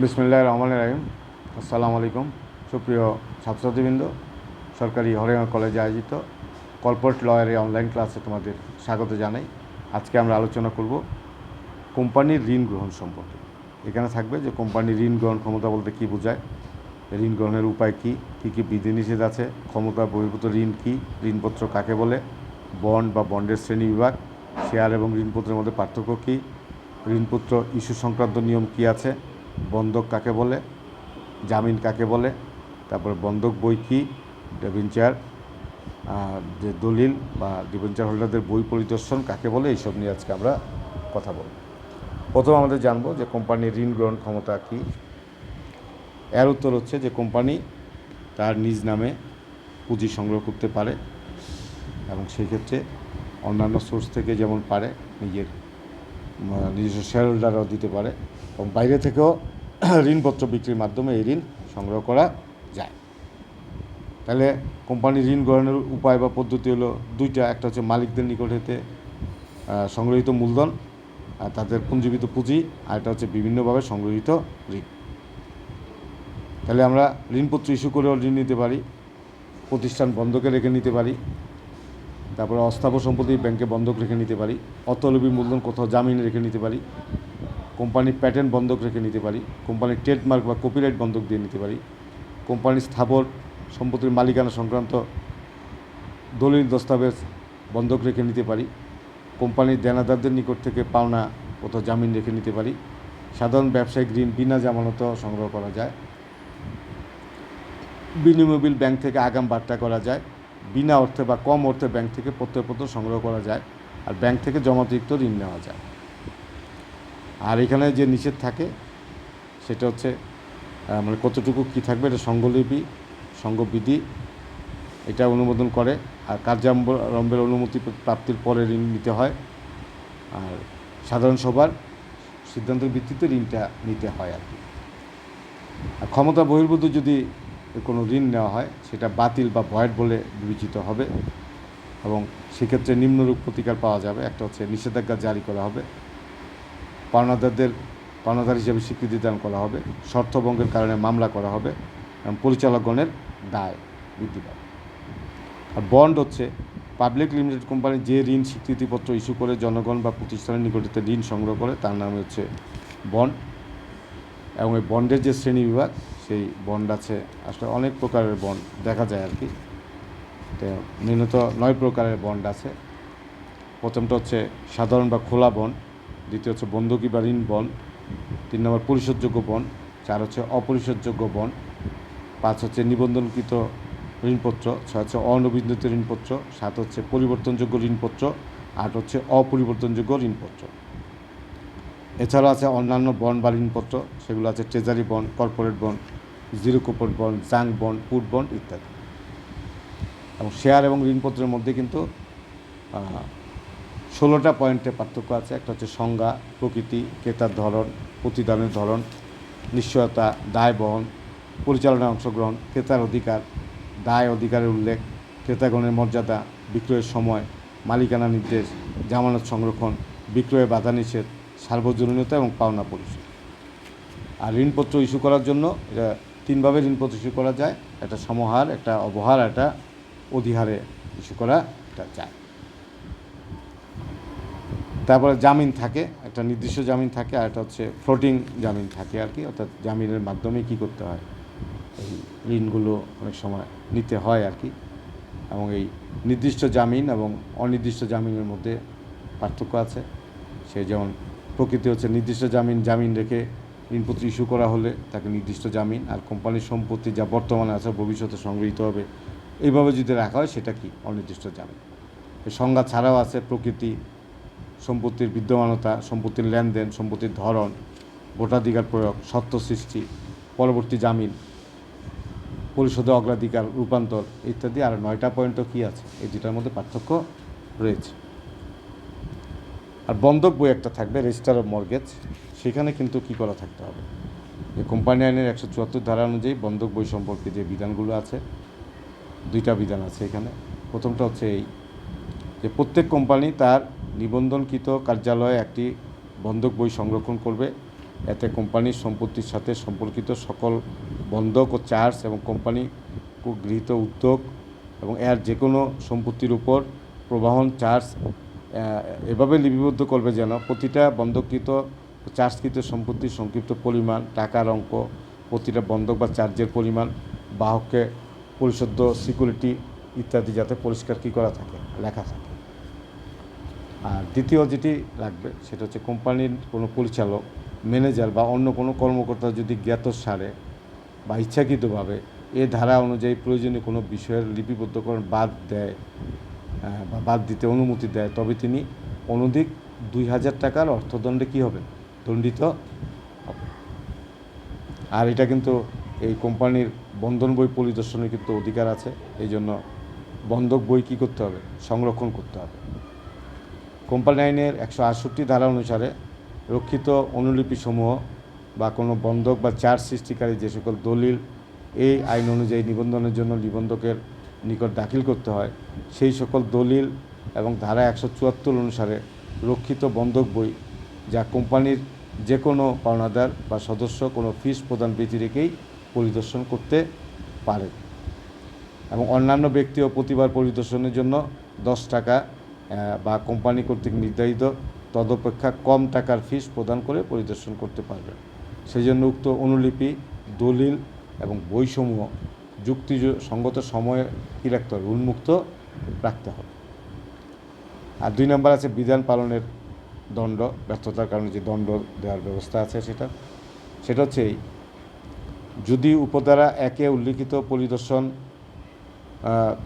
বিসমিল্লাহির রহমানির রহিম। আসসালামু আলাইকুম। সুপ্রিয় ছাত্রছাত্রীবৃন্দ, সরকারি হরিয়ানা কলেজে আয়োজিত কর্পোরেট লয়ের এই অনলাইন ক্লাসে তোমাদের স্বাগত জানাই। আজকে আমরা আলোচনা করব কোম্পানির ঋণ গ্রহণ সম্পর্কে। এখানে থাকবে যে কোম্পানির ঋণ গ্রহণ ক্ষমতা বলতে কী বোঝায়, ঋণ গ্রহণের উপায় কী কী কী বিধিনিষেধ আছে, ক্ষমতা বহির্ভূত ঋণ কী, ঋণপত্র কাকে বলে, বন্ড বা বন্ডের শ্রেণী বিভাগ, শেয়ার এবং ঋণপত্রের মধ্যে পার্থক্য কী, ঋণপত্র ইস্যু সংক্রান্ত নিয়ম কী আছে, বন্ধক কাকে বলে, জামিন কাকে বলে, তারপরে বন্ধক বই কী, ডিবেঞ্চার যে দলিল বা ডিবেঞ্চার হোল্ডারদের বই পরিদর্শন কাকে বলে, এইসব নিয়ে আজকে আমরা কথা বলব। প্রথম আমাদের জানবো যে কোম্পানির ঋণ গ্রহণ ক্ষমতা কী। এর উত্তর হচ্ছে যে কোম্পানি তার নিজ নামে পুঁজি সংগ্রহ করতে পারে এবং সেই ক্ষেত্রে অন্যান্য সোর্স থেকে যেমন পারে নিজস্ব শেয়ার হোল্ডাররাও দিতে পারে এবং বাইরে থেকেও ঋণপত্র বিক্রির মাধ্যমে এই ঋণ সংগ্রহ করা যায়। তাহলে কোম্পানির ঋণ গ্রহণের উপায় বা পদ্ধতি হলো দুইটা। একটা হচ্ছে মালিকদের নিকট হতে সংগ্রহীত মূলধন আর তাদের পুঞ্জীবিত পুঁজি, আর একটা হচ্ছে বিভিন্নভাবে সংগ্রহীত ঋণ। তাহলে আমরা ঋণপত্র ইস্যু করেও ঋণ নিতে পারি, প্রতিষ্ঠান বন্ধকে রেখে নিতে পারি, তারপরে অস্থাবর সম্পত্তি ব্যাংকে বন্ধক রেখে নিতে পারি, অতলবী মূলধন কোথাও জামিন রেখে নিতে পারি, কোম্পানির প্যাটেন্ট বন্ধক রেখে নিতে পারি, কোম্পানির ট্রেডমার্ক বা কপিরাইট বন্ধক দিয়ে নিতে পারি, কোম্পানির স্থাবর সম্পত্তির মালিকানা সংক্রান্ত দলিল দস্তাবেজ বন্ধক রেখে নিতে পারি, কোম্পানির দেনাদারদের নিকট থেকে পাওনা কোথাও জামিন রেখে নিতে পারি, সাধারণ ব্যবসায়িক ঋণ বিনা জামানত সংগ্রহ করা যায়, বিনিময়বিল ব্যাংক থেকে আগাম বার্তা করা যায়, বিনা অর্থে বা কম অর্থে ব্যাংক থেকে প্রত্যয়পত্র সংগ্রহ করা যায়, আর ব্যাংক থেকে জমাতিরিক্ত ঋণ নেওয়া যায়। আর এখানে যে নিষেধ থাকে সেটা হচ্ছে মানে কতটুকু কী থাকবে, এটা সংঘলিপি সংঘবিধি এটা অনুমোদন করে, আর কার্যারম্ভের অনুমতি প্রাপ্তির পরে ঋণ নিতে হয়, আর সাধারণ সভার সিদ্ধান্তের ভিত্তিতে ঋণটা নিতে হয় আর কি। আর ক্ষমতা বহির্ভূত যদি কোনো ঋণ নেওয়া হয় সেটা বাতিল বা ভয়েড বলে বিবেচিত হবে এবং সেক্ষেত্রে নিম্নরূপ প্রতিকার পাওয়া যাবে। একটা হচ্ছে নিষেধাজ্ঞা জারি করা হবে, পাওনাদার হিসেবে স্বীকৃতি দান করা হবে, শর্তভঙ্গের কারণে মামলা করা হবে এবং পরিচালকগণের দায় বৃদ্ধি পাবে। আর বন্ড হচ্ছে পাবলিক লিমিটেড কোম্পানি যে ঋণ স্বীকৃতিপত্র ইস্যু করে জনগণ বা প্রতিষ্ঠানের নিকটতে ঋণ সংগ্রহ করে তার নামে হচ্ছে বন্ড। এবং এই বন্ডের যে শ্রেণী বিভাগ, সেই বন্ড আছে আসলে অনেক প্রকারের বন্ড দেখা যায় আর কি। তো নিম্নত 9 প্রকারের বন্ড আছে। প্রথমটা হচ্ছে সাধারণ বা খোলা বন্ড, দ্বিতীয় হচ্ছে বন্ধকি বা ঋণ বন্ড, 3 নম্বর পরিশোধযোগ্য বন্ড, 4 হচ্ছে অপরিশোধযোগ্য বন্ড, 5 হচ্ছে নিবন্ধনকৃত ঋণপত্র, 6 হচ্ছে অনিবন্ধিত ঋণপত্র, 7 হচ্ছে পরিবর্তনযোগ্য ঋণপত্র, 8 হচ্ছে অপরিবর্তনযোগ্য ঋণপত্র। এছাড়া আছে অন্যান্য বন্ড বা ঋণপত্র, সেগুলো আছে treasury bond, corporate bond, zero coupon bond, junk bond, put bond ইত্যাদি। এবং শেয়ার এবং ঋণপত্রের মধ্যে কিন্তু 16টা পয়েন্টে পার্থক্য আছে। একটা হচ্ছে সংজ্ঞা, প্রকৃতি, ক্রেতার ধরন, প্রতিদানের ধরন, নিশ্চয়তা, দায় বহন, পরিচালনায় অংশগ্রহণ, ক্রেতার অধিকার, দায় অধিকারের উল্লেখ, ক্রেতাগণের মর্যাদা, বিক্রয়ের সময়, মালিকানা নির্দেশ, জামানত সংরক্ষণ, বিক্রয়ে বাধা নিষেধ, সার্বজনীনতা এবং পাওনা পরিশোধ। আর ঋণপত্র ইস্যু করার জন্য এটা 3ভাবে ঋণপত্র ইস্যু করা যায়। একটা সমহার, একটা অবহার, একটা অধিহারে ইস্যু করা এটা যায়। তারপরে জামিন থাকে, একটা নির্দিষ্ট জামিন থাকে, আর একটা হচ্ছে ফ্লোটিং জামিন থাকে আর কি। অর্থাৎ জামিনের মাধ্যমে কী করতে হয়, এই ঋণগুলো অনেক সময় নিতে হয় আর কি। এবং এই নির্দিষ্ট জামিন এবং অনির্দিষ্ট জামিনের মধ্যে পার্থক্য আছে। সে যেমন প্রকৃতি হচ্ছে নির্দিষ্ট জামিন রেখে ঋণপত্র ইস্যু করা হলে তাকে নির্দিষ্ট জামিন, আর কোম্পানির সম্পত্তি যা বর্তমানে আছে ভবিষ্যতে সংগৃহীত হবে এইভাবে যদি রাখা হয় সেটা কি অনির্দিষ্ট জামিন। এই সংজ্ঞা ছাড়াও আছে প্রকৃতি, সম্পত্তির বিদ্যমানতা, সম্পত্তির লেনদেন, সম্পত্তির ধরন, ভোটাধিকার প্রয়োগ, সত্ত্ব সৃষ্টি, পরবর্তী জামিন, পরিশোধে অগ্রাধিকার, রূপান্তর ইত্যাদি। আর 9টা পয়েন্টও কী আছে, এই দুটার মধ্যে পার্থক্য রয়েছে। আর বন্ধক বই একটা থাকবে, রেজিস্টার অফ মর্গেজ, সেখানে কিন্তু কী করা থাকতে হবে, যে কোম্পানি আইনের 174 ধারা অনুযায়ী বন্ধক বই সম্পর্কে যে বিধানগুলো আছে, 2টা বিধান আছে এখানে। প্রথমটা হচ্ছে এই যে প্রত্যেক কোম্পানি তার নিবন্ধনকৃত কার্যালয়ে একটি বন্ধক বই সংরক্ষণ করবে এতে কোম্পানির সম্পত্তির সাথে সম্পর্কিত সকল বন্ধক ও চার্জ এবং কোম্পানি গৃহীত উদ্যোগ এবং এর যে কোনো সম্পত্তির উপর প্রবাহন চার্জ এভাবে লিপিবদ্ধ করবে যেন প্রতিটা বন্ধককৃত চার্জকৃত সম্পত্তির সংক্ষিপ্ত পরিমাণ, টাকার অঙ্ক, প্রতিটা বন্ধক বা চার্জের পরিমাণ, বাহককে পরিশোধ্য সিকিউরিটি ইত্যাদি যাতে পরিষ্কার কী করা থাকে, লেখা থাকে। আর দ্বিতীয় যেটি লাগবে সেটা হচ্ছে কোম্পানির কোনো পরিচালক, ম্যানেজার বা অন্য কোনো কর্মকর্তা যদি জ্ঞাতসারে বা ইচ্ছাকৃতভাবে এ ধারা অনুযায়ী প্রয়োজনীয় কোনো বিষয়ের লিপিবদ্ধকরণ বাদ দেয় বা বাদ দিতে অনুমতি দেয়, তবে তিনি অনধিক 2000 টাকার অর্থদণ্ডে কী হবে, দণ্ডিত হবে। আর এটা কিন্তু এই কোম্পানির বন্ধন বই পরিদর্শনের কিন্তু অধিকার আছে। এই জন্য বন্ধক বই কী করতে হবে, সংরক্ষণ করতে হবে। কোম্পানি আইনের 168 ধারা অনুসারে রক্ষিত অনুলিপিসমূহ বা কোনো বন্ধক বা চার্জ সৃষ্টিকারী যে সকল দলিল এই আইন অনুযায়ী নিবন্ধনের জন্য নিবন্ধকের নিকট দাখিল করতে হয়, সেই সকল দলিল এবং ধারা 174 অনুসারে রক্ষিত বন্ধক বই যা কোম্পানির যে কোনো পাওনাদার বা সদস্য কোনো ফিস প্রদান ব্যতি রেখেই পরিদর্শন করতে পারে এবং অন্যান্য ব্যক্তি ও প্রতিবার পরিদর্শনের জন্য 10 টাকা বা কোম্পানি কর্তৃক নির্ধারিত তদপেক্ষা কম টাকার ফিস প্রদান করে পরিদর্শন করতে পারবে। সেই জন্য উক্ত অনুলিপি, দলিল এবং বইসমূহ যুক্তিসঙ্গত সময়ে কী রাখতে হবে, উন্মুক্ত রাখতে হবে। আর 2 নম্বর আছে বিধান পালনের দণ্ড, ব্যর্থতার কারণে যে দণ্ড দেওয়ার ব্যবস্থা আছে সেটা হচ্ছে এই, যদি উপধারা 1-এ উল্লিখিত পরিদর্শন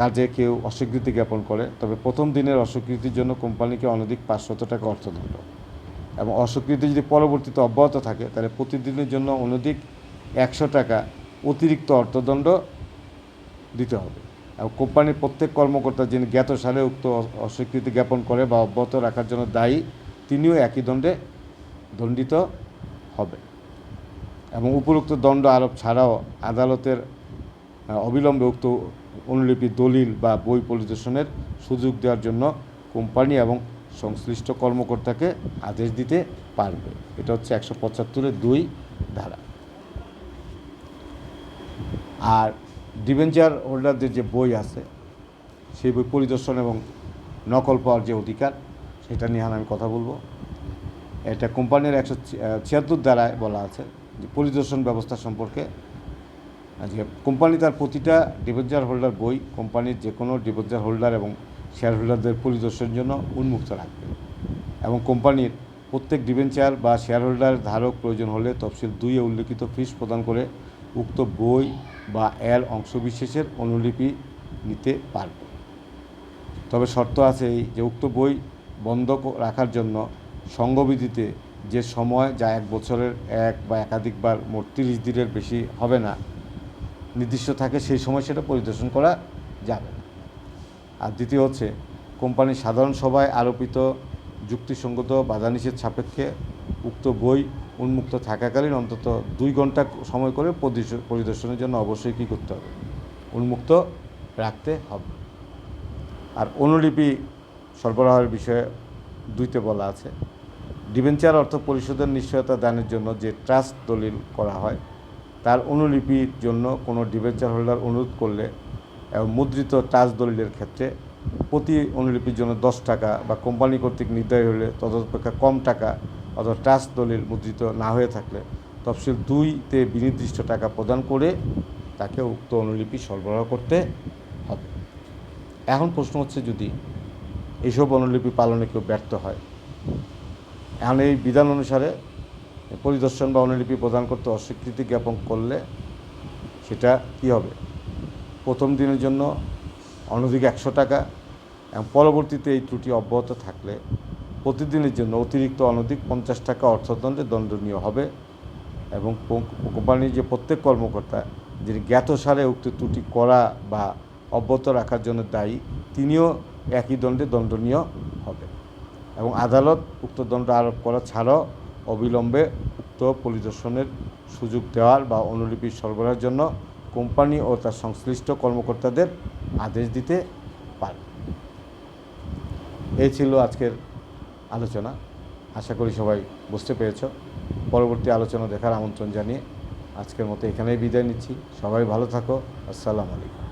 কাজে কেউ অস্বীকৃতি জ্ঞাপন করে, তবে প্রথম দিনের অস্বীকৃতির জন্য কোম্পানিকে অনধিক 500 টাকা অর্থদণ্ড এবং অস্বীকৃতি যদি পরবর্তীতে অব্যাহত থাকে তাহলে প্রতিদিনের জন্য অনধিক 100 টাকা অতিরিক্ত অর্থদণ্ড দিতে হবে। এবং কোম্পানির প্রত্যেক কর্মকর্তা যিনি জ্ঞাতসারে উক্ত অস্বীকৃতি জ্ঞাপন করে বা অব্যাহত রাখার জন্য দায়ী, তিনিও একই দণ্ডে দণ্ডিত হবে। এবং উপরোক্ত দণ্ড আরোপ ছাড়াও আদালতের অবিলম্বে উক্ত অনুলিপি, দলিল বা বই পরিদর্শনের সুযোগ দেওয়ার জন্য কোম্পানি এবং সংশ্লিষ্ট কর্মকর্তাকে আদেশ দিতে পারবে। এটা হচ্ছে 175-এর 2 ধারা। আর ডিবেঞ্চার হোল্ডারদের যে বই আছে সেই বই পরিদর্শন এবং নকল পাওয়ার যে অধিকার, সেটা নিয়ে আমি কথা বলবো। এটা কোম্পানির 176 ধারায় বলা আছে যে পরিদর্শন ব্যবস্থা সম্পর্কে, যে কোম্পানি তার প্রতিটা ডিবেঞ্চার হোল্ডার বই কোম্পানির যে কোনো ডিবেঞ্চার হোল্ডার এবং শেয়ার হোল্ডারদের পরিদর্শনের জন্য উন্মুক্ত রাখবে এবং কোম্পানির প্রত্যেক ডিবেঞ্চার বা শেয়ার হোল্ডার ধারক প্রয়োজন হলে তফসিল 2-এ উল্লিখিত ফিস প্রদান করে উক্ত বই বা এর অংশবিশেষের অনুলিপি নিতে পারবে। তবে শর্ত আছে এই যে উক্ত বই বন্ধক রাখার জন্য সংঘবিধিতে যে সময়, যা 1 বছরের এক বা একাধিকবার মোট 30 দিনের বেশি হবে না, নির্দিষ্ট থাকে, সেই সময় সেটা পরিদর্শন করা যাবে না। আর দ্বিতীয় হচ্ছে কোম্পানির সাধারণ সভায় আরোপিত যুক্তিসঙ্গত বাধানিষেধ সাপেক্ষে উক্ত বই উন্মুক্ত থাকাকালীন অন্তত 2 ঘন্টা সময় করে পরিদর্শনের জন্য অবশ্যই কী করতে হবে, উন্মুক্ত রাখতে হবে। আর অনুলিপি সরবরাহের বিষয়ে 2-তে বলা আছে, ডিবেঞ্চার অর্থ পরিশোধের নিশ্চয়তা দানের জন্য যে ট্রাস্ট দলিল করা হয় তার অনুলিপির জন্য কোনো ডিবেঞ্চার হোল্ডার অনুরোধ করলে এবং মুদ্রিত ট্রাস্ট দলিলের ক্ষেত্রে প্রতি অনুলিপির জন্য 10 টাকা বা কোম্পানি কর্তৃক নির্ধারিত হলে তদপেক্ষা কম টাকা অথবা ট্রাস্ট দলিল মুদ্রিত না হয়ে থাকলে তফসিল 2-তে বিনির্দিষ্ট টাকা প্রদান করে তাকে উক্ত অনুলিপি সরবরাহ করতে হবে। এখন প্রশ্ন হচ্ছে, যদি এইসব অনুলিপি পালনে কেউ ব্যর্থ হয়, এখন এই বিধান অনুসারে পরিদর্শন বা অনুলিপি প্রদান করতে অস্বীকৃতি জ্ঞাপন করলে সেটা কী হবে, প্রথম দিনের জন্য অনধিক 100 টাকা এবং পরবর্তীতে এই ত্রুটি অব্যাহত থাকলে প্রতিদিনের জন্য অতিরিক্ত অনধিক 50 টাকা অর্থদণ্ডে দণ্ডনীয় হবে এবং কোম্পানির যে প্রত্যেক কর্মকর্তা যিনি জ্ঞাতসারে উক্ত ত্রুটি করা বা অব্যাহত রাখার জন্য দায়ী, তিনিও একই দণ্ডে দণ্ডনীয় হবে এবং আদালত উক্ত দণ্ড আরোপ করা ছাড়াও অবিলম্বে উক্ত পরিদর্শনের সুযোগ দেওয়ার বা অনুলিপি সরবরাহের জন্য কোম্পানি ও তার সংশ্লিষ্ট কর্মকর্তাদের আদেশ দিতে পারে। এই ছিল আজকের আলোচনা। আশা করি সবাই বুঝতে পেরেছো। পরবর্তী আলোচনা দেখার আমন্ত্রণ জানিয়ে আজকের মতো এখানেই বিদায় নিচ্ছি। সবাই ভালো থাকো। আসসালামু আলাইকুম।